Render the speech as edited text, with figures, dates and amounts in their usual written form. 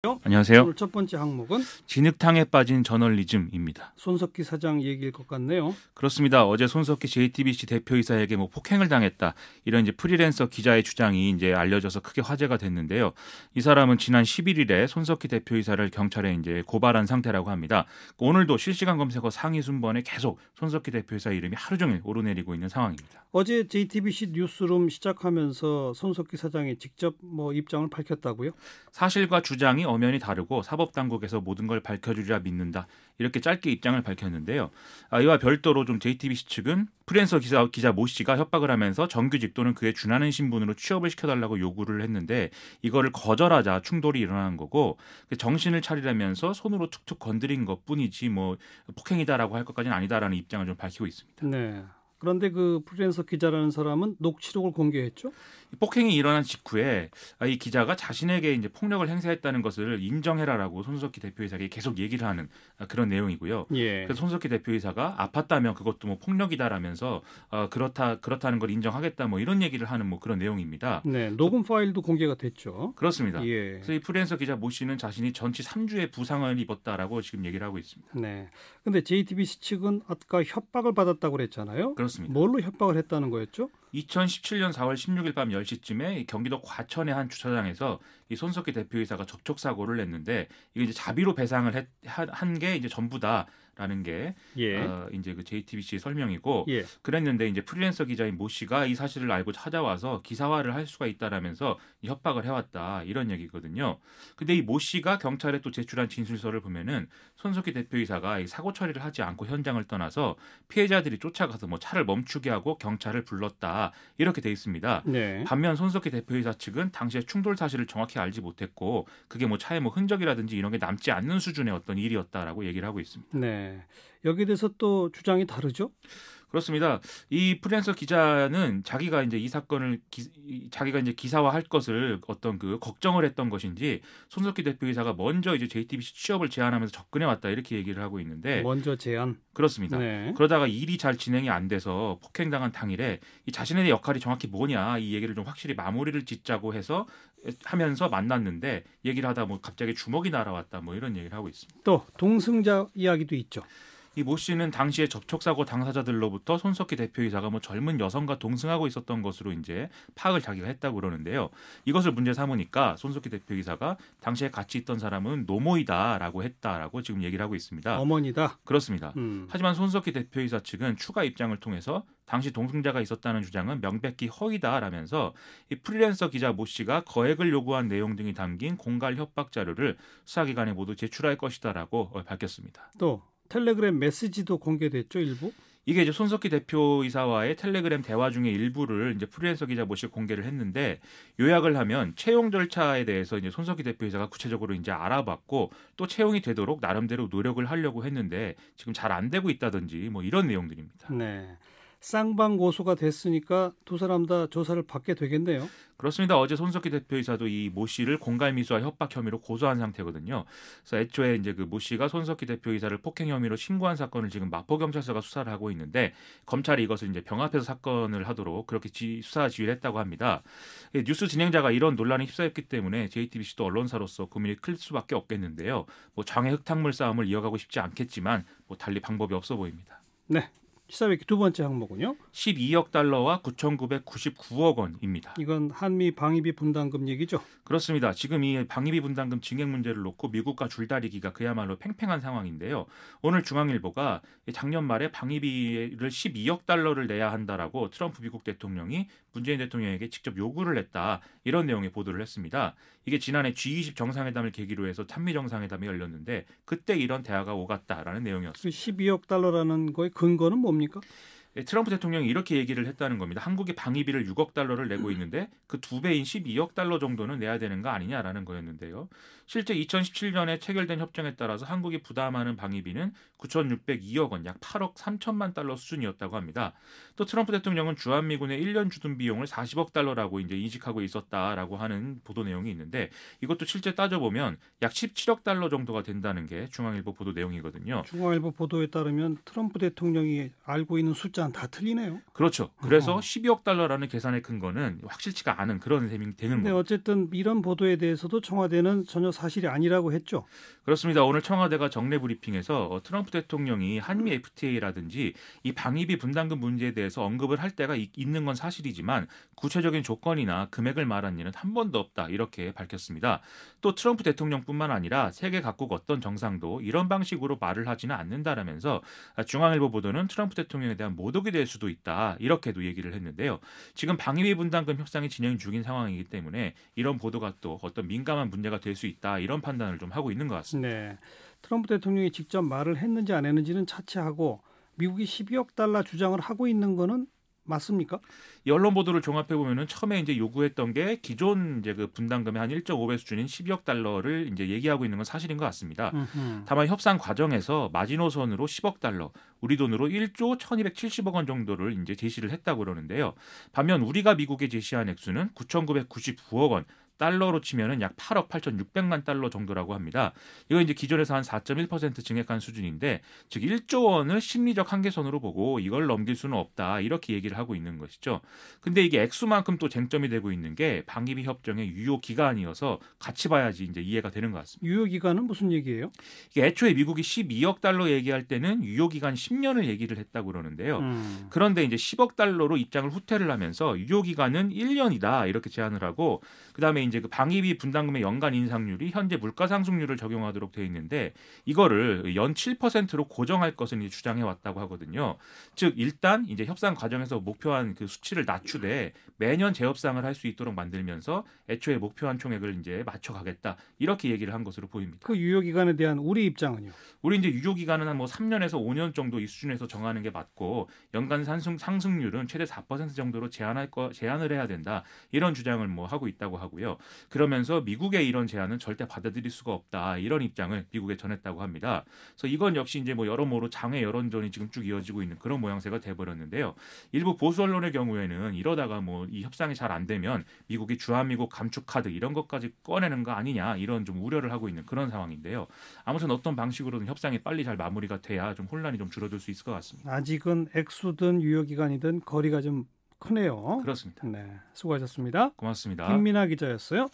안녕하세요. 오늘 첫 번째 항목은 진흙탕에 빠진 저널리즘입니다. 손석희 사장 얘기일 것 같네요. 그렇습니다. 어제 손석희 JTBC 대표이사에게 폭행을 당했다, 이런 이제 프리랜서 기자의 주장이 이제 알려져서 크게 화제가 됐는데요. 이 사람은 지난 11일에 손석희 대표이사를 경찰에 이제 고발한 상태라고 합니다. 오늘도 실시간 검색어 상위 순번에 계속 손석희 대표이사 이름이 하루 종일 오르내리고 있는 상황입니다. 어제 JTBC 뉴스룸 시작하면서 손석희 사장이 직접 입장을 밝혔다고요? 사실과 주장이 엄연히 다르고 사법당국에서 모든 걸 밝혀주리라 믿는다, 이렇게 짧게 입장을 밝혔는데요. 이와 별도로 좀 JTBC 측은 프리랜서 기자 모 씨가 협박을 하면서 정규직 또는 그에 준하는 신분으로 취업을 시켜달라고 요구를 했는데 이거를 거절하자 충돌이 일어난 거고, 정신을 차리라면서 손으로 툭툭 건드린 것뿐이지 폭행이다라고 할 것까지는 아니다라는 입장을 좀 밝히고 있습니다. 네. 그런데 그 프리랜서 기자라는 사람은 녹취록을 공개했죠? 폭행이 일어난 직후에 이 기자가 자신에게 이제 폭력을 행사했다는 것을 인정해라라고 손석희 대표이사에게 계속 얘기를 하는 그런 내용이고요. 예. 그래서 손석희 대표이사가 아팠다면 그것도 폭력이다라면서 그렇다는 걸 인정하겠다 이런 얘기를 하는 그런 내용입니다. 네. 녹음 파일도 공개가 됐죠. 그렇습니다. 예. 그래서 이 프리랜서 기자 모 씨는 자신이 전치 3주의 부상을 입었다라고 지금 얘기를 하고 있습니다. 네. 근데 JTBC 측은 아까 협박을 받았다고 그랬잖아요. 그렇습니다. 뭘로 협박을 했다는 거였죠? 2017년 4월 16일 밤 10시쯤에 경기도 과천의 한 주차장에서 이 손석희 대표이사가 접촉 사고를 냈는데 이게 이제 자비로 배상을 한 게 이제 전부다라는 게 이제 그 JTBC 설명이고, 그랬는데 이제 프리랜서 기자인 모 씨가 이 사실을 알고 찾아와서 기사화를 할 수가 있다라면서 협박을 해왔다, 이런 얘기거든요. 근데 이 모 씨가 경찰에 또 제출한 진술서를 보면은 손석희 대표이사가 이 사고 처리를 하지 않고 현장을 떠나서 피해자들이 쫓아가서 차를 멈추게 하고 경찰을 불렀다, 이렇게 돼 있습니다. 네. 반면 손석희 대표이사 측은 당시에 충돌 사실을 정확히 알지 못했고 그게 차에 흔적이라든지 이런 게 남지 않는 수준의 어떤 일이었다라고 얘기를 하고 있습니다. 네. 여기에 대해서 또 주장이 다르죠? 그렇습니다. 이 프리랜서 기자는 자기가 이제 이 사건을 자기가 이제 기사화할 것을 어떤 걱정을 했던 것인지 손석희 대표이사가 먼저 이제 JTBC 취업을 제안하면서 접근해 왔다, 이렇게 얘기를 하고 있는데, 먼저 제안. 그렇습니다. 네. 그러다가 일이 잘 진행이 안 돼서 폭행당한 당일에 이 자신의 역할이 정확히 뭐냐, 이 얘기를 좀 확실히 마무리를 짓자고 해서 하면서 만났는데 얘기를 하다 갑자기 주먹이 날아왔다, 이런 얘기를 하고 있습니다. 또 동승자 이야기도 있죠. 이 모 씨는 당시에 접촉사고 당사자들로부터 손석희 대표이사가 젊은 여성과 동승하고 있었던 것으로 이제 파악을 자기가 했다고 그러는데요. 이것을 문제 삼으니까 손석희 대표이사가 당시에 같이 있던 사람은 노모이다라고 했다라고 지금 얘기를 하고 있습니다. 어머니다. 그렇습니다. 하지만 손석희 대표이사 측은 추가 입장을 통해서 당시 동승자가 있었다는 주장은 명백히 허위다라면서 이 프리랜서 기자 모 씨가 거액을 요구한 내용 등이 담긴 공갈 협박 자료를 수사기관에 모두 제출할 것이다라고 밝혔습니다. 또 텔레그램 메시지도 공개됐죠, 일부? 이게 이제 손석희 대표이사와의 텔레그램 대화 중에 일부를 이제 프리랜서 기자 모 씨가 공개를 했는데, 요약을 하면 채용 절차에 대해서 이제 손석희 대표이사가 구체적으로 이제 알아봤고 또 채용이 되도록 나름대로 노력을 하려고 했는데 지금 잘 안 되고 있다든지 이런 내용들입니다. 네. 쌍방 고소가 됐으니까 두 사람 다 조사를 받게 되겠네요. 그렇습니다. 어제 손석희 대표이사도 이 모 씨를 공갈미수와 협박 혐의로 고소한 상태거든요. 그래서 애초에 이제 그 모 씨가 손석희 대표이사를 폭행 혐의로 신고한 사건을 지금 마포경찰서가 수사를 하고 있는데, 검찰이 이것을 이제 병합해서 사건을 하도록 그렇게 수사 지휘를 했다고 합니다. 뉴스 진행자가 이런 논란에 휩싸였기 때문에 JTBC도 언론사로서 고민이 클 수밖에 없겠는데요. 장외 흙탕물 싸움을 이어가고 싶지 않겠지만 달리 방법이 없어 보입니다. 네. 시사회기 두 번째 항목은요. 12억 달러와 9,999억 원입니다. 이건 한미 방위비 분담금 얘기죠? 그렇습니다. 지금 이 방위비 분담금 증액 문제를 놓고 미국과 줄다리기가 그야말로 팽팽한 상황인데요. 오늘 중앙일보가 작년 말에 방위비를 12억 달러를 내야 한다라고 트럼프 미국 대통령이 문재인 대통령에게 직접 요구를 했다, 이런 내용의 보도를 했습니다. 이게 지난해 G20 정상회담을 계기로 해서 한미 정상회담이 열렸는데 그때 이런 대화가 오갔다라는 내용이었습니다. 그 12억 달러라는 거의 근거는 뭡니까? 트럼프 대통령이 이렇게 얘기를 했다는 겁니다. 한국이 방위비를 6억 달러를 내고 있는데 그 2배인 12억 달러 정도는 내야 되는 거 아니냐라는 거였는데요. 실제 2017년에 체결된 협정에 따라서 한국이 부담하는 방위비는 9,602억 원, 약 8억 3천만 달러 수준이었다고 합니다. 또 트럼프 대통령은 주한미군의 1년 주둔 비용을 40억 달러라고 이제 인식하고 있었다라고 하는 보도 내용이 있는데, 이것도 실제 따져보면 약 17억 달러 정도가 된다는 게 중앙일보 보도 내용이거든요. 중앙일보 보도에 따르면 트럼프 대통령이 알고 있는 숫자는 계산 다 틀리네요. 그렇죠. 그래서 12억 달러라는 계산의 근거는 확실치가 않은 그런 셈이 되는 근데 거죠. 어쨌든 이런 보도에 대해서도 청와대는 전혀 사실이 아니라고 했죠. 그렇습니다. 오늘 청와대가 정례 브리핑에서 트럼프 대통령이 한미 FTA라든지 이 방위비 분담금 문제에 대해서 언급을 할 때가 있는 건 사실이지만 구체적인 조건이나 금액을 말한 일은 한 번도 없다 이렇게 밝혔습니다. 또 트럼프 대통령뿐만 아니라 세계 각국 어떤 정상도 이런 방식으로 말을 하지는 않는다라면서 중앙일보 보도는 트럼프 대통령에 대한 모독이 될 수도 있다 이렇게도 얘기를 했는데요. 지금 방위비 분담금 협상이 진행 중인 상황이기 때문에 이런 보도가 또 어떤 민감한 문제가 될 수 있다 이런 판단을 좀 하고 있는 것 같습니다. 네, 트럼프 대통령이 직접 말을 했는지 안 했는지는 차치하고 미국이 12억 달러 주장을 하고 있는 거는 맞습니까? 이 언론 보도를 종합해 보면은 처음에 이제 요구했던 게 기존 이제 그 분담금의 한 1.5배 수준인 12억 달러를 이제 얘기하고 있는 건 사실인 것 같습니다. 다만 협상 과정에서 마지노선으로 10억 달러, 우리 돈으로 1조 1,270억 원 정도를 이제 제시를 했다고 그러는데요. 반면 우리가 미국에 제시한 액수는 9,999억 원. 달러로 치면은 약 8억 8,600만 달러 정도라고 합니다. 이거 이제 기존에서 한 4.1% 증액한 수준인데, 즉 1조 원을 심리적 한계선으로 보고 이걸 넘길 수는 없다 이렇게 얘기를 하고 있는 것이죠. 근데 이게 액수만큼 또 쟁점이 되고 있는 게 방위비 협정의 유효 기간이어서 같이 봐야지 이제 이해가 되는 것 같습니다. 유효 기간은 무슨 얘기예요? 이게 애초에 미국이 12억 달러 얘기할 때는 유효 기간 10년을 얘기를 했다고 그러는데요. 그런데 이제 10억 달러로 입장을 후퇴를 하면서 유효 기간은 1년이다 이렇게 제안을 하고 그다음에 이제 그 방위비 분담금의 연간 인상률이 현재 물가 상승률을 적용하도록 되어 있는데 이거를 연 7%로 고정할 것을 이제 주장해 왔다고 하거든요. 즉 일단 이제 협상 과정에서 목표한 그 수치를 낮추되 매년 재협상을 할 수 있도록 만들면서 애초에 목표한 총액을 이제 맞춰가겠다 이렇게 얘기를 한 것으로 보입니다. 그 유효 기간에 대한 우리 입장은요? 우리 이제 유효 기간은 한 뭐 3년에서 5년 정도 이 수준에서 정하는 게 맞고 연간 상승률은 최대 4% 정도로 제한을 해야 된다 이런 주장을 뭐 하고 있다고 하고요. 그러면서 미국의 이런 제안은 절대 받아들일 수가 없다 이런 입장을 미국에 전했다고 합니다. 그래서 이건 역시 이제 뭐 여러모로 장외 여론전이 지금 쭉 이어지고 있는 그런 모양새가 돼버렸는데요. 일부 보수 언론의 경우에는 이러다가 뭐 이 협상이 잘 안 되면 미국이 주한미국 감축 카드 이런 것까지 꺼내는 거 아니냐 이런 좀 우려를 하고 있는 그런 상황인데요. 아무튼 어떤 방식으로든 협상이 빨리 잘 마무리가 돼야 좀 혼란이 좀 줄어들 수 있을 것 같습니다. 아직은 액수든 유효 기간이든 거리가 좀 크네요. 그렇습니다. 네, 수고하셨습니다. 고맙습니다. 김민아 기자였어요.